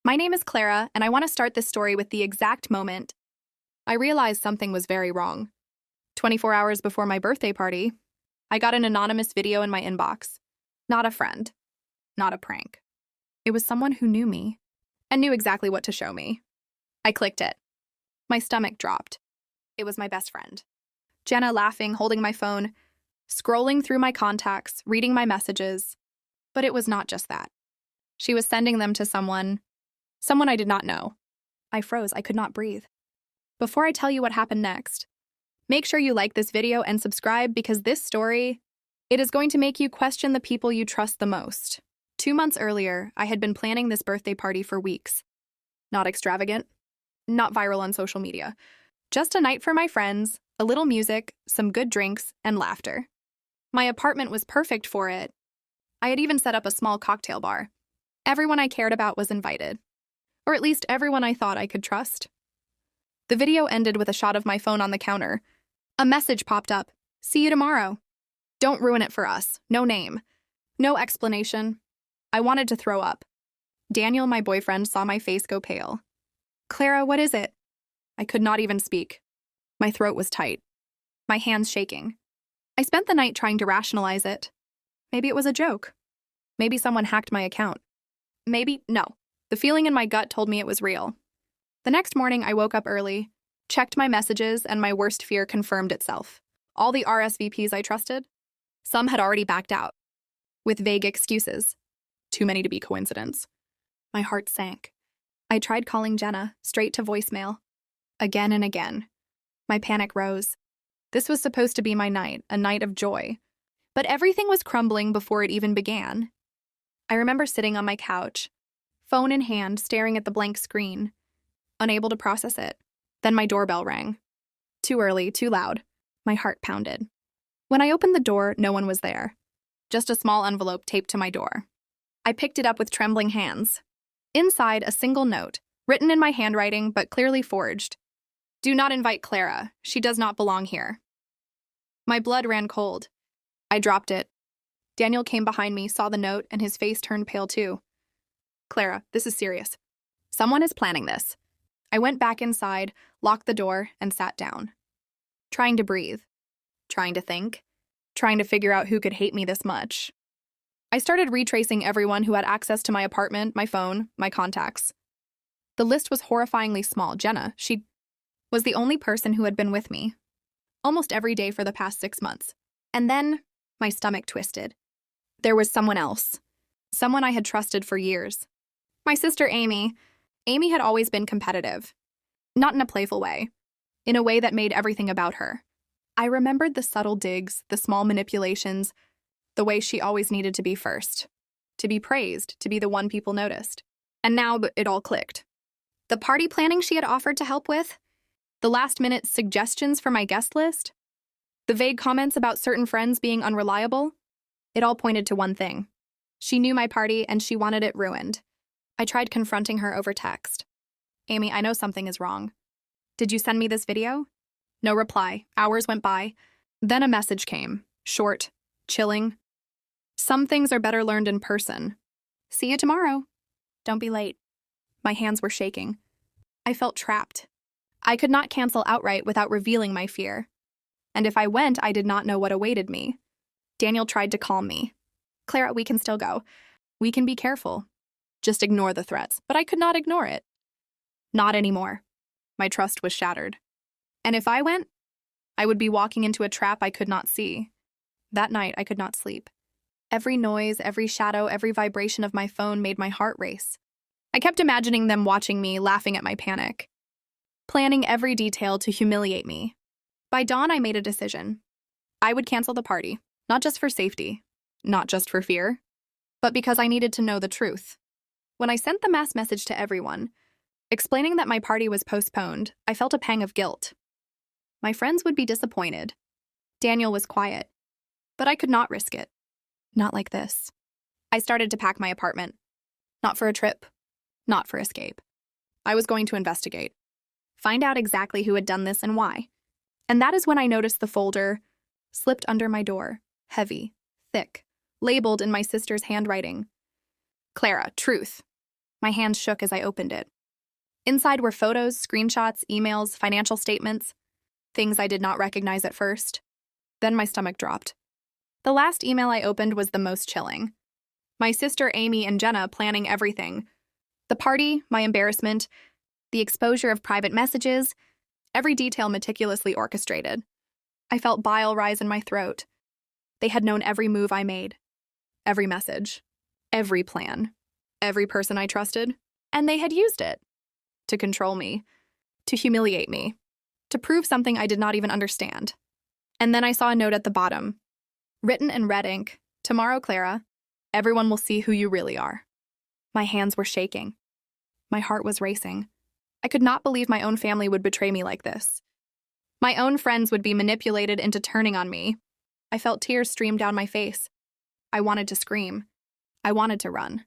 My name is Clara, and I want to start this story with the exact moment I realized something was very wrong. 24 hours before my birthday party, I got an anonymous video in my inbox. Not a friend. Not a prank. It was someone who knew me and knew exactly what to show me. I clicked it. My stomach dropped. It was my best friend. Jenna laughing, holding my phone, scrolling through my contacts, reading my messages. But it was not just that. She was sending them to someone I did not know. I froze. I could not breathe. Before I tell you what happened next, make sure you like this video and subscribe because this story, it is going to make you question the people you trust the most. 2 months earlier, I had been planning this birthday party for weeks. Not extravagant, not viral on social media. Just a night for my friends, a little music, some good drinks, and laughter. My apartment was perfect for it. I had even set up a small cocktail bar. Everyone I cared about was invited. Or at least everyone I thought I could trust. The video ended with a shot of my phone on the counter. A message popped up. See you tomorrow. Don't ruin it for us. No name. No explanation. I wanted to throw up. Daniel, my boyfriend, saw my face go pale. Clara, what is it? I could not even speak. My throat was tight. My hands shaking. I spent the night trying to rationalize it. Maybe it was a joke. Maybe someone hacked my account. Maybe, no. The feeling in my gut told me it was real. The next morning, I woke up early, checked my messages, and my worst fear confirmed itself. All the RSVPs I trusted, some had already backed out, with vague excuses. Too many to be coincidence. My heart sank. I tried calling Jenna, straight to voicemail. Again and again. My panic rose. This was supposed to be my night, a night of joy. But everything was crumbling before it even began. I remember sitting on my couch, phone in hand, staring at the blank screen, unable to process it. Then my doorbell rang. Too early, too loud. My heart pounded. When I opened the door, no one was there. Just a small envelope taped to my door. I picked it up with trembling hands. Inside, a single note, written in my handwriting but clearly forged. Do not invite Clara. She does not belong here. My blood ran cold. I dropped it. Daniel came behind me, saw the note, and his face turned pale too. Clara, this is serious. Someone is planning this. I went back inside, locked the door, and sat down. Trying to breathe. Trying to think. Trying to figure out who could hate me this much. I started retracing everyone who had access to my apartment, my phone, my contacts. The list was horrifyingly small. Jenna, she was the only person who had been with me, almost every day for the past 6 months. And then, my stomach twisted. There was someone else. Someone I had trusted for years. My sister Amy. Amy had always been competitive. Not in a playful way. In a way that made everything about her. I remembered the subtle digs, the small manipulations, the way she always needed to be first. To be praised, to be the one people noticed. And now it all clicked. The party planning she had offered to help with, the last-minute suggestions for my guest list, the vague comments about certain friends being unreliable, it all pointed to one thing. She knew my party and she wanted it ruined. I tried confronting her over text. Amy, I know something is wrong. Did you send me this video? No reply. Hours went by. Then a message came. Short, chilling. Some things are better learned in person. See you tomorrow. Don't be late. My hands were shaking. I felt trapped. I could not cancel outright without revealing my fear. And if I went, I did not know what awaited me. Daniel tried to calm me. Clara, we can still go. We can be careful. Just ignore the threats. But I could not ignore it. Not anymore. My trust was shattered. And if I went, I would be walking into a trap I could not see. That night, I could not sleep. Every noise, every shadow, every vibration of my phone made my heart race. I kept imagining them watching me, laughing at my panic. Planning every detail to humiliate me. By dawn, I made a decision. I would cancel the party. Not just for safety, not just for fear, but because I needed to know the truth. When I sent the mass message to everyone, explaining that my party was postponed, I felt a pang of guilt. My friends would be disappointed. Daniel was quiet, but I could not risk it. Not like this. I started to pack my apartment. Not for a trip, not for escape. I was going to investigate. Find out exactly who had done this and why. And that is when I noticed the folder slipped under my door. Heavy, thick, labeled in my sister's handwriting. Clara, truth. My hands shook as I opened it. Inside were photos, screenshots, emails, financial statements, things I did not recognize at first. Then my stomach dropped. The last email I opened was the most chilling. My sister Amy and Jenna planning everything. The party, my embarrassment, the exposure of private messages, every detail meticulously orchestrated. I felt bile rise in my throat. They had known every move I made, every message, every plan, every person I trusted, and they had used it to control me, to humiliate me, to prove something I did not even understand. And then I saw a note at the bottom, written in red ink, "Tomorrow, Clara, everyone will see who you really are." My hands were shaking. My heart was racing. I could not believe my own family would betray me like this. My own friends would be manipulated into turning on me. I felt tears stream down my face. I wanted to scream. I wanted to run.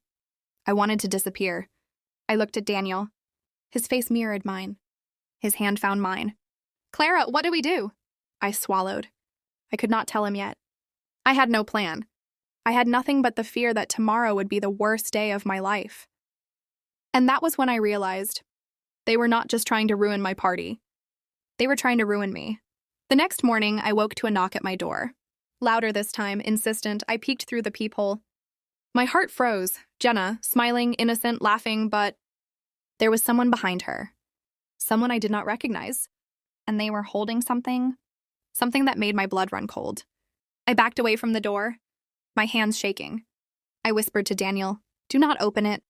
I wanted to disappear. I looked at Daniel. His face mirrored mine. His hand found mine. "Clara, what do we do?" I swallowed. I could not tell him yet. I had no plan. I had nothing but the fear that tomorrow would be the worst day of my life. And that was when I realized they were not just trying to ruin my party. They were trying to ruin me. The next morning, I woke to a knock at my door. Louder this time, insistent, I peeked through the peephole. My heart froze. Jenna, smiling, innocent, laughing, but there was someone behind her. Someone I did not recognize. And they were holding something that made my blood run cold. I backed away from the door, my hands shaking. I whispered to Daniel, "Do not open it.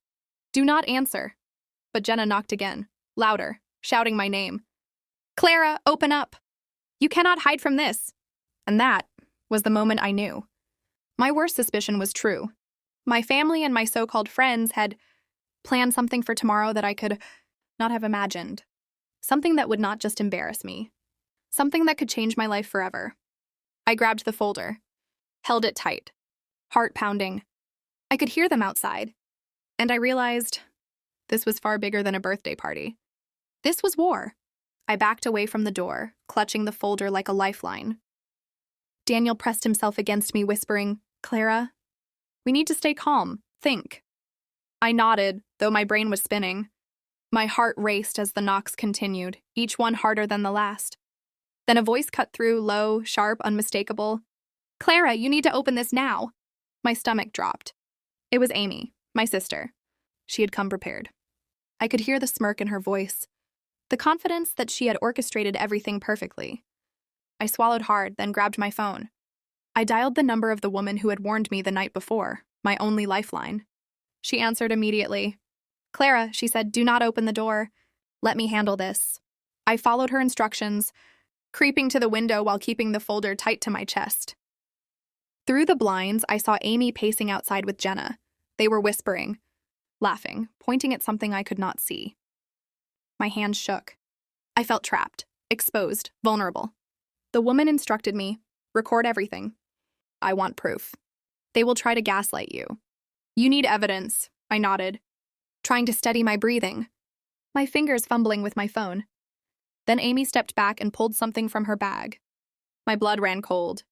Do not answer." But Jenna knocked again, louder, shouting my name. "Clara, open up. You cannot hide from this." And that was the moment I knew. My worst suspicion was true. My family and my so-called friends had planned something for tomorrow that I could not have imagined. Something that would not just embarrass me. Something that could change my life forever. I grabbed the folder, held it tight, heart pounding. I could hear them outside, and I realized this was far bigger than a birthday party. This was war. I backed away from the door, clutching the folder like a lifeline. Daniel pressed himself against me, whispering, "Clara, we need to stay calm. Think." I nodded, though my brain was spinning. My heart raced as the knocks continued, each one harder than the last. Then a voice cut through, low, sharp, unmistakable. "Clara, you need to open this now." My stomach dropped. It was Amy, my sister. She had come prepared. I could hear the smirk in her voice, the confidence that she had orchestrated everything perfectly. I swallowed hard, then grabbed my phone. I dialed the number of the woman who had warned me the night before, my only lifeline. She answered immediately. "Clara," she said, "do not open the door. Let me handle this." I followed her instructions, creeping to the window while keeping the folder tight to my chest. Through the blinds, I saw Amy pacing outside with Jenna. They were whispering, laughing, pointing at something I could not see. My hands shook. I felt trapped, exposed, vulnerable. The woman instructed me, "Record everything. I want proof. They will try to gaslight you. You need evidence." I nodded, trying to steady my breathing, my fingers fumbling with my phone. Then Amy stepped back and pulled something from her bag. My blood ran cold.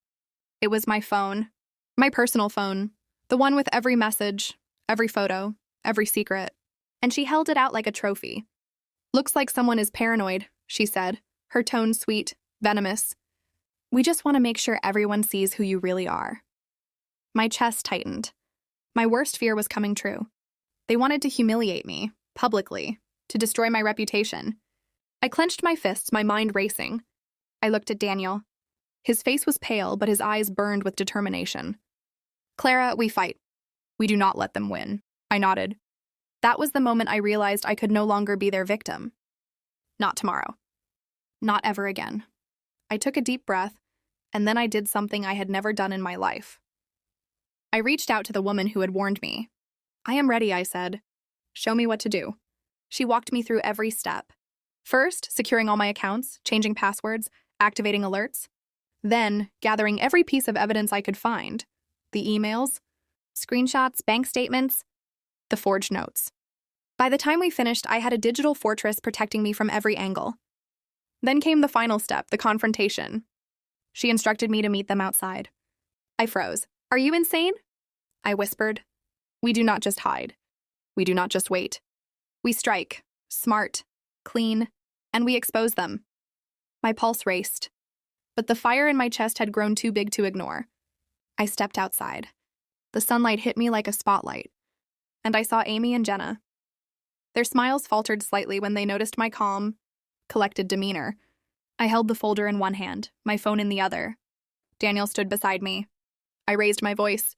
It was my phone, my personal phone, the one with every message, every photo, every secret. And she held it out like a trophy. "Looks like someone is paranoid," she said, her tone sweet, venomous. "We just want to make sure everyone sees who you really are." My chest tightened. My worst fear was coming true. They wanted to humiliate me, publicly, to destroy my reputation. I clenched my fists, my mind racing. I looked at Daniel. His face was pale, but his eyes burned with determination. "Clara, we fight. We do not let them win." I nodded. That was the moment I realized I could no longer be their victim. Not tomorrow. Not ever again. I took a deep breath, and then I did something I had never done in my life. I reached out to the woman who had warned me. "I am ready," I said. "Show me what to do." She walked me through every step. First, securing all my accounts, changing passwords, activating alerts. Then, gathering every piece of evidence I could find. The emails, screenshots, bank statements, the forged notes. By the time we finished, I had a digital fortress protecting me from every angle. Then came the final step, the confrontation. She instructed me to meet them outside. I froze. "Are you insane?" I whispered. "We do not just hide. We do not just wait. We strike, smart, clean, and we expose them. My pulse raced, but the fire in my chest had grown too big to ignore. I stepped outside. The sunlight hit me like a spotlight, and I saw Amy and Jenna. Their smiles faltered slightly when they noticed my calm, collected demeanor. I held the folder in one hand, my phone in the other. Daniel stood beside me. I raised my voice.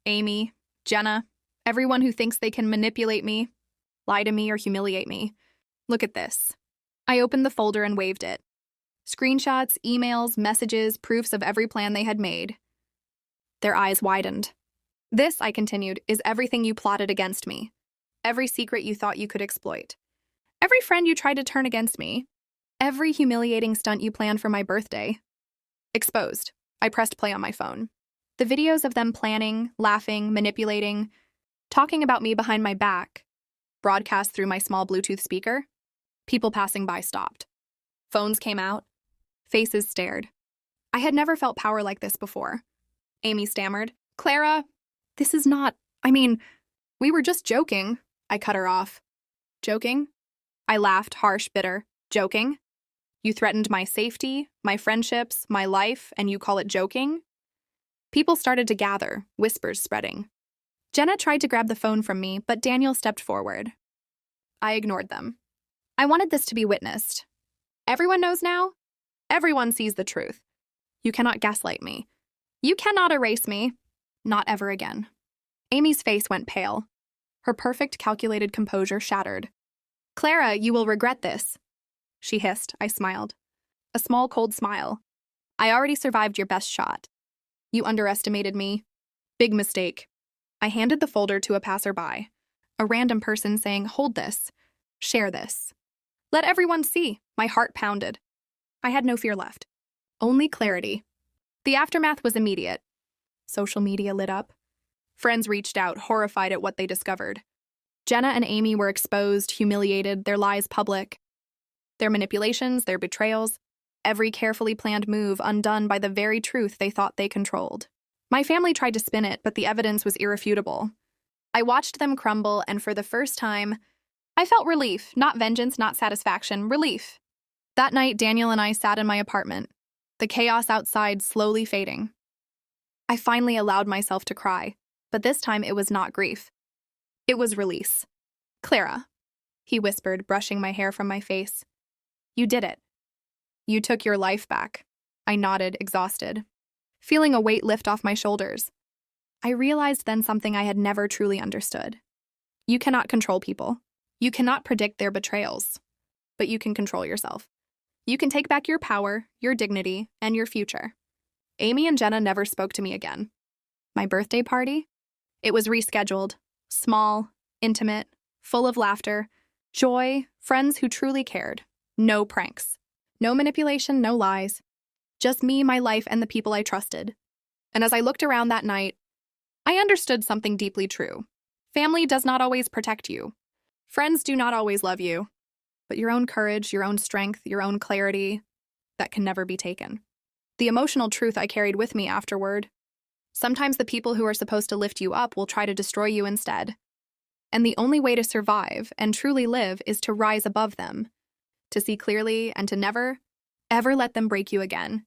Amy, Jenna, everyone who thinks they can manipulate me, lie to me, or humiliate me. Look at this. I opened the folder and waved it. Screenshots, emails, messages, proofs of every plan they had made. Their eyes widened. This, I continued, is everything you plotted against me. Every secret you thought you could exploit. Every friend you tried to turn against me. Every humiliating stunt you planned for my birthday. Exposed. I pressed play on my phone. The videos of them planning, laughing, manipulating, talking about me behind my back, broadcast through my small Bluetooth speaker. People passing by stopped. Phones came out. Faces stared. I had never felt power like this before. Amy stammered. Clara, this is not, we were just joking. I cut her off. Joking? I laughed, harsh, bitter. Joking? You threatened my safety, my friendships, my life, and you call it joking? People started to gather, whispers spreading. Jenna tried to grab the phone from me, but Daniel stepped forward. I ignored them. I wanted this to be witnessed. Everyone knows now? Everyone sees the truth. You cannot gaslight me. You cannot erase me. Not ever again. Amy's face went pale. Her perfect, calculated composure shattered. Clara, you will regret this. She hissed. I smiled. A small, cold smile. I already survived your best shot. You underestimated me. Big mistake. I handed the folder to a passerby, a random person saying, hold this. Share this. Let everyone see. My heart pounded. I had no fear left. Only clarity. The aftermath was immediate. Social media lit up. Friends reached out, horrified at what they discovered. Jenna and Amy were exposed, humiliated, their lies public. Their manipulations, their betrayals, every carefully planned move undone by the very truth they thought they controlled. My family tried to spin it, but the evidence was irrefutable. I watched them crumble, and for the first time, I felt relief, not vengeance, not satisfaction, relief. That night, Daniel and I sat in my apartment, the chaos outside slowly fading. I finally allowed myself to cry, but this time it was not grief. It was release. Clara, he whispered, brushing my hair from my face. You did it. You took your life back. I nodded, exhausted, feeling a weight lift off my shoulders. I realized then something I had never truly understood. You cannot control people. You cannot predict their betrayals, but you can control yourself. You can take back your power, your dignity, and your future. Amy and Jenna never spoke to me again. My birthday party? It was rescheduled, small, intimate, full of laughter, joy, friends who truly cared. No pranks. No manipulation, no lies. Just me, my life, and the people I trusted. And as I looked around that night, I understood something deeply true. Family does not always protect you. Friends do not always love you. But your own courage, your own strength, your own clarity, that can never be taken. The emotional truth I carried with me afterward. Sometimes the people who are supposed to lift you up will try to destroy you instead. And the only way to survive and truly live is to rise above them, to see clearly and to never, ever let them break you again.